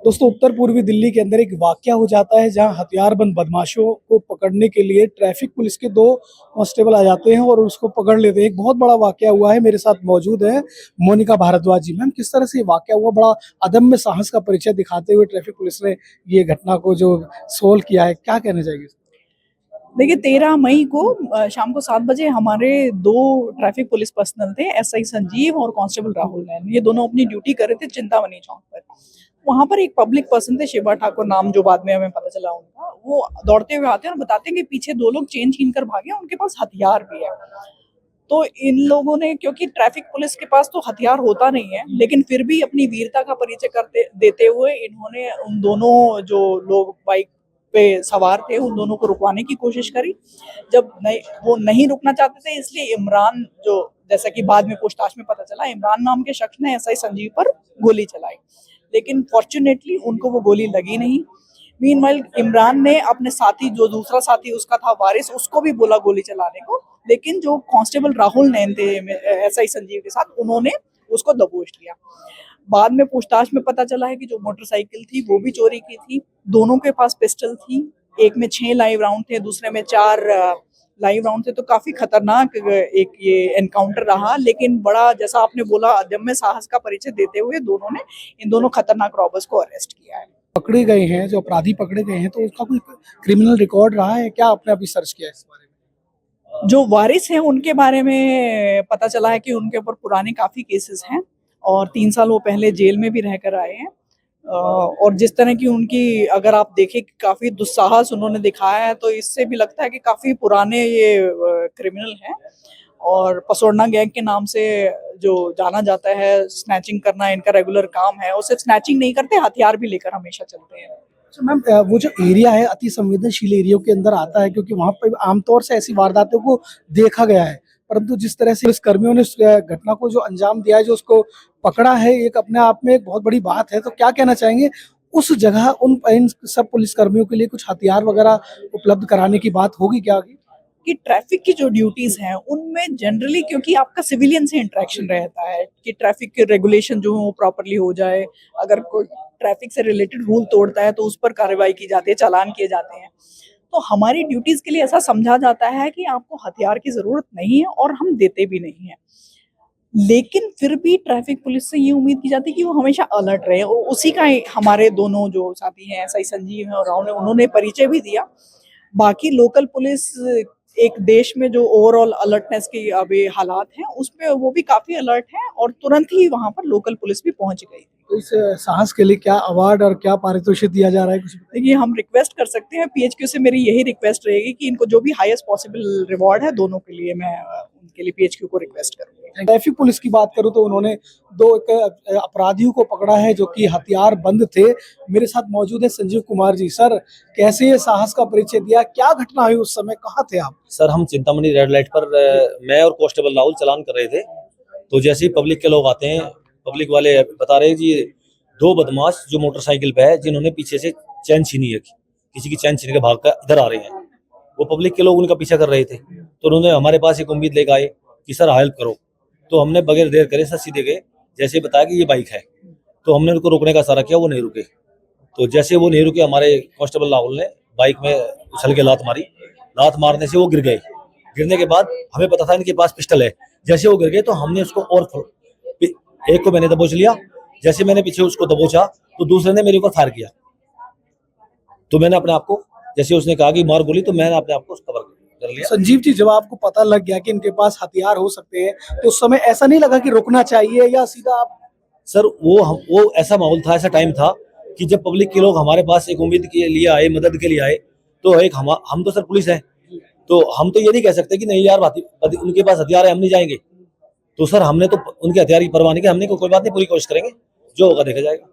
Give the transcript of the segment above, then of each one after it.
दोस्तों उत्तर पूर्वी दिल्ली के अंदर एक वाकया हो जाता है जहां हथियारबंद बदमाशों को पकड़ने के लिए ट्रैफिक पुलिस के दो कांस्टेबल आ जाते हैं और उसको पकड़ लेते हैं। एक बहुत बड़ा वाकया हुआ है। मेरे साथ मौजूद है मोनिका भारद्वाज जी। मैम, किस तरह से ये वाकया हुआ? बड़ा अदम्य साहस का परिचय दिखाते हुए ट्रैफिक पुलिस ने ये घटना को जो सोल्व किया है, क्या कहना चाहिए? देखिए 13 मई को शाम को 7 बजे हमारे दो ट्रैफिक पुलिस पर्सनल थे, एसआई संजीव और कांस्टेबल राहुल नैन। ये दोनों अपनी ड्यूटी कर रहे थे चिंतामणि चौक पर। वहां पर एक पब्लिक पर्सन थे, शिवा ठाकुर नाम, जो बाद में हमें पता चला उनका। वो दौड़ते हुए आते हैं और बताते हैं कि पीछे दो लोग चेन छीन कर भागे, उनके पास हथियार भी है। तो इन लोगों ने, क्योंकि ट्रैफिक पुलिस के पास तो हथियार होता नहीं है, लेकिन फिर भी अपनी वीरता का परिचय करते देते हुए इन्होंने उन दोनों जो लोग बाइक पे सवार थे उन दोनों को रुकवाने की कोशिश करी। जब नहीं, वो नहीं रुकना चाहते थे, इसलिए इमरान, जो जैसा कि बाद में पूछताछ में पता चला, इमरान नाम के शख्स ने एसआई संजीव पर गोली चलाई, लेकिन फॉर्चुनेटली उनको वो गोली लगी नहीं। मीनवाइल इमरान ने अपने साथी, जो दूसरा साथी उसका था वारिस, उसको भी बोला गोली चलाने को, लेकिन जो कांस्टेबल राहुल नैन थे एसआई संजीव के साथ, उन्होंने उसको दबोच लिया। बाद में पूछताछ में पता चला है कि जो मोटरसाइकिल थी वो भी चोरी की थी। दोनों के पास पिस्टल थी। एक में 6 लाइव राउंड थे, दूसरे में 4 लाइव राउंड थे। तो काफी खतरनाक एक ये एनकाउंटर रहा, लेकिन बड़ा, जैसा आपने बोला, अदम्य साहस का परिचय देते हुए दोनों ने इन दोनों खतरनाक रॉबर्स को अरेस्ट किया है। पकड़े गए हैं, जो अपराधी पकड़े गए हैं, तो उसका कोई क्रिमिनल रिकॉर्ड रहा है क्या? आपने अभी सर्च किया है इस बारे में? जो वारिस हैं उनके बारे में पता चला है कि उनके ऊपर पुराने काफी केसेस हैं और 3 साल वो पहले जेल में भी रहकर आए हैं। और जिस तरह की उनकी, अगर आप देखें, काफी दुस्साहस उन्होंने दिखाया है, तो इससे भी लगता है कि काफी पुराने ये क्रिमिनल हैं। और पसोड़ना गैंग के नाम से जो जाना जाता है, स्नैचिंग करना इनका रेगुलर काम है। और सिर्फ स्नैचिंग नहीं करते, हथियार भी लेकर हमेशा चलते हैं। अच्छा मैम, वो जो एरिया है अति संवेदनशील एरिया के अंदर आता है, क्योंकि वहां पर आमतौर से ऐसी वारदातों को देखा गया है। परंतु जिस तरह से पुलिस कर्मियों ने उस घटना को जो अंजाम दिया है, जो उसको पकड़ा है, एक अपने आप में एक बहुत बड़ी बात है। तो क्या कहना चाहेंगे उस जगह उन इन सब पुलिस कर्मियों के लिए कुछ हथियार वगैरह उपलब्ध कराने की बात होगी क्या आगे? कि ट्रैफिक की जो ड्यूटीज हैं उनमें जनरली, क्योंकि आपका सिविलियन से इंटरेक्शन रहता है, कि ट्रैफिक के रेगुलेशन जो है वो प्रॉपरली हो जाए। अगर कोई ट्रैफिक से रिलेटेड रूल तोड़ता है तो उस पर कार्रवाई की जाती है, चालान किए जाते हैं। तो हमारी ड्यूटीज के लिए ऐसा समझा जाता है कि आपको हथियार की जरूरत नहीं है और हम देते भी नहीं है। लेकिन फिर भी ट्रैफिक पुलिस से ये उम्मीद की जाती है कि वो हमेशा अलर्ट रहे, और उसी का हमारे दोनों जो साथी हैं, एसआई संजीव हैं और राहुल ने, उन्होंने परिचय भी दिया। बाकी लोकल पुलिस, एक देश में जो ओवरऑल अलर्टनेस की अभी हालात हैं, उसमें वो भी काफी अलर्ट हैं और तुरंत ही वहां पर लोकल पुलिस भी पहुंच गई। तो इस साहस के लिए क्या अवार्ड और क्या पारितोषिक दिया जा रहा है, कुछ? देखिए, हम रिक्वेस्ट कर सकते हैं, पीएचक्यू से मेरी यही रिक्वेस्ट रहेगी कि इनको जो भी हाईएस्ट पॉसिबल रिवॉर्ड है, दोनों के लिए मैं उनके लिए पीएचक्यू को रिक्वेस्ट करूंगी। ट्रैफिक पुलिस की बात करूं तो उन्होंने दो एक अपराधियों को पकड़ा है जो कि हथियार बंद थे। मेरे साथ मौजूद है संजीव कुमार जी। सर, कैसे ये साहस का परिचय दिया? क्या घटना हुई उस समय, कहाँ थे आप? सर, हम चिंतामणि रेड लाइट पर मैं और कांस्टेबल राहुल चालान कर रहे थे। तो जैसे ही पब्लिक के लोग आते हैं, पब्लिक वाले बता रहे हैं जी, दो बदमाश जो मोटरसाइकिल पे है, जिन्होंने पीछे से चैन छीनी है, किसी की चैन छीन के भाग कर इधर आ रहे हैं। वो पब्लिक के लोग उनका पीछा कर रहे थे। तो उन्होंने हमारे पास एक उम्मीद लेकर आए कि सर हेल्प करो। तो हमने बगैर देर करे सर सीधे गए। जैसे बताया कि ये बाइक है, तो हमने उनको रोकने का इशारा किया, वो नहीं रुके। तो जैसे वो नहीं रुके, हमारे कांस्टेबल राहुल ने बाइक में उछल के लात मारी। लात मारने से वो गिर गए। गिरने के बाद हमें पता था इनके पास पिस्टल है। जैसे वो गिर गए तो हमने उसको और एक को मैंने दबोच लिया। जैसे मैंने पीछे उसको दबोचा तो दूसरे ने मेरे ऊपर फायर किया। तो मैंने अपने आप को, जैसे उसने कहा कि मार गोली, तो मैंने अपने आप को कवर कर लिया। संजीव जी, जब आपको पता लग गया कि इनके पास हथियार हो सकते हैं, तो उस समय ऐसा नहीं लगा कि रुकना चाहिए, या सीधा आप? सर, वो ऐसा माहौल था, ऐसा टाइम था कि जब पब्लिक के लोग हमारे पास एक उम्मीद के लिए आए, मदद के लिए आए, तो एक हम तो सर पुलिस हैं, तो हम तो ये नहीं कह सकते कि नहीं यार, उनके पास हथियार है, हम नहीं जाएंगे। तो सर, हमने तो उनके हथियार की परवाह नहीं की। हमने कोई बात नहीं, पूरी कोशिश करेंगे, जो होगा देखा जाएगा।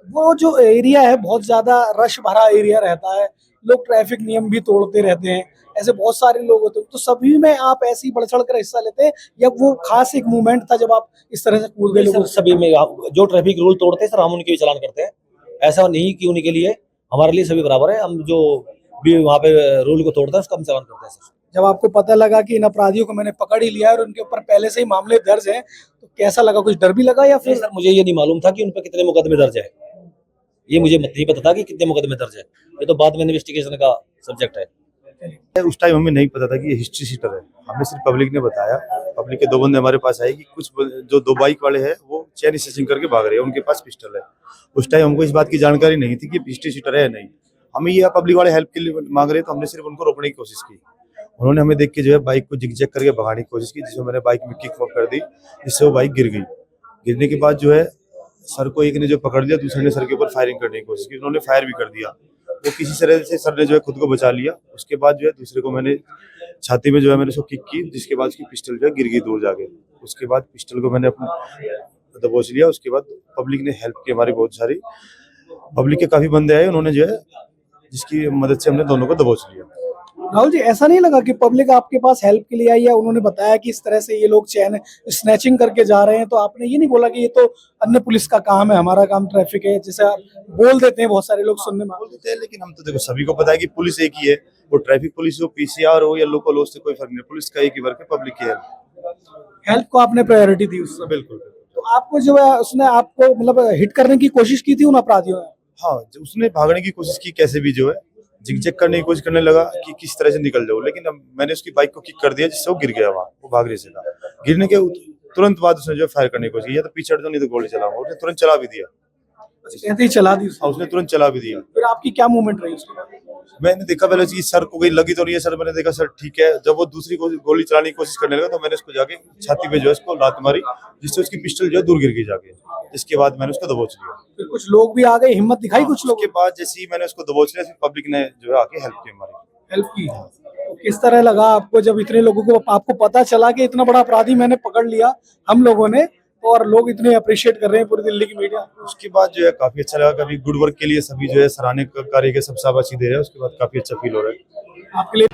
वो जो एरिया है बहुत ज्यादा रश भरा एरिया रहता है, लोग ट्रैफिक नियम भी तोड़ते रहते हैं, ऐसे बहुत सारे लोग होते हैं। तो सभी में आप ऐसे ही बढ़ चढ़ कर हिस्सा लेते हैं, या वो खास एक मूवमेंट था जब आप इस तरह से कूद गए लोगों? सभी में जो ट्रैफिक रूल तोड़ते हैं सर, हम उनके भी चालान करते हैं। ऐसा नहीं कि उनके लिए, हमारे लिए सभी बराबर है। हम जो भी वहाँ पे रूल को तोड़ता है उसका हम चालान करते हैं सर। जब आपको पता लगा कि इन अपराधियों को मैंने पकड़ ही लिया और उनके ऊपर पहले से ही मामले दर्ज हैं, तो कैसा लगा? कुछ डर भी लगा या फिर? सर, मुझे ये नहीं मालूम था कि उन पर कितने मुकदमे दर्ज है। ये मुझे नहीं पता था कि कितने मुकदमे दर्ज है, ये तो बाद में इन्वेस्टिगेशन का सब्जेक्ट है। उस टाइम हमें नहीं पता था कि ये हिस्ट्री सीटर है, हमें सिर्फ पब्लिक ने बताया। पब्लिक के 2 बंदे हमारे पास आए कि कुछ जो 2 बाइक वाले हैं वो चेन स्नेचिंग करके भाग रहे हैं, उनके पास पिस्टल है। उस टाइम हमको इस बात की जानकारी नहीं थी कि हिस्ट्री सीटर है या नहीं। हमें ये पब्लिक वाले हेल्प के लिए मांग रहे, तो हमने सिर्फ उनको रोकने की कोशिश की। उन्होंने हमें देख के जो है बाइक को जिग-जैग करके भगाने की कोशिश की, जिसमें मैंने बाइक में किक कर दी, जिससे वो बाइक गिर गई। गिरने के बाद जो है सर को एक ने जो पकड़ लिया, दूसरे ने सर के ऊपर फायरिंग करने की कोशिश की, उन्होंने फायर भी कर दिया। वो किसी तरह से सर ने जो है खुद को बचा लिया। उसके बाद जो है दूसरे को मैंने छाती में जो है मैंने उसको किक की, जिसके बाद उसकी पिस्टल जो है गिर गई दूर जाके। उसके बाद पिस्टल को मैंने अपने दबोच लिया। उसके बाद पब्लिक ने हेल्प की हमारी, बहुत सारी पब्लिक के काफी बंदे आए, उन्होंने जो है जिसकी मदद से हमने दोनों को दबोच लिया। राहुल जी, ऐसा नहीं लगा कि पब्लिक आपके पास हेल्प के लिए आई है, उन्होंने बताया कि इस तरह से ये लोग चैन स्नैचिंग करके जा रहे हैं, तो आपने ये नहीं बोला कि ये तो अन्य पुलिस का काम है, हमारा काम ट्रैफिक है, जैसे आप बोल देते हैं बहुत सारे लोग सुनने में? बोल देते हैं, लेकिन हम तो देखो सभी को पता है कि पुलिस एक ही है। वो ट्रैफिक पुलिस हो, पीसीआर हो या लोकल हो, उससे कोई फर्क नहीं। पुलिस का एक ही वर्क है, पब्लिक की हेल्प को आपने प्रायोरिटी दी उस समय। बिल्कुल। तो आपको जो है उसने आपको मतलब हिट करने की कोशिश की थी उन अपराधियों ने? हाँ, उसने भागने की कोशिश की, कैसे भी जो है जिग-जैग करने की कोशिश करने लगा कि किस तरह से निकल जाऊं, लेकिन अब मैंने उसकी बाइक को किक कर दिया, जिससे वो गिर गया वहां। वो भाग नहीं सका। गिरने के तुरंत बाद उसने जो फायर करने की कोशिश की, या तो पीछे हट जाओ नहीं तो गोली चलाऊंगा। उसने तुरंत चला भी दिया। कहते ही चला दी उसने। हाँ, उसने तुरंत चला भी दिया। फिर आपकी क्या मूवमेंट रही उसके बाद? मैंने देखा पहले उसकी सर को कहीं लगी तो नहीं है। सर मैंने देखा सर ठीक है। जब वो दूसरी गोली चलाने की कोशिश करने लगा, तो मैंने उसको जाके छाती पे जो है उसको लात मारी, जिससे उसकी पिस्टल जो है दूर गिर गई जाके। इसके बाद मैंने उसको दबोच लिया। फिर कुछ लोग भी आ गए, हिम्मत दिखाई कुछ लोगों उसके बाद जैसे ही मैंने उसको दबोच लिया, फिर पब्लिक ने जो है आके हेल्प की हमारी। हेल्प की। तो किस तरह लगा आपको जब इतने लोगों को आपको पता चला कि इतना बड़ा अपराधी मैंने पकड़ लिया हम लोगों ने, और लोग इतने अप्रिशिएट कर रहे हैं, पूरी दिल्ली की मीडिया? उसके बाद जो है काफी अच्छा लगा। कभी गुड वर्क के लिए सभी जो है सराहनीय कार्य के सब शाबाशी दे रहे हैं। उसके बाद काफी अच्छा फील हो रहा है। आपके लिए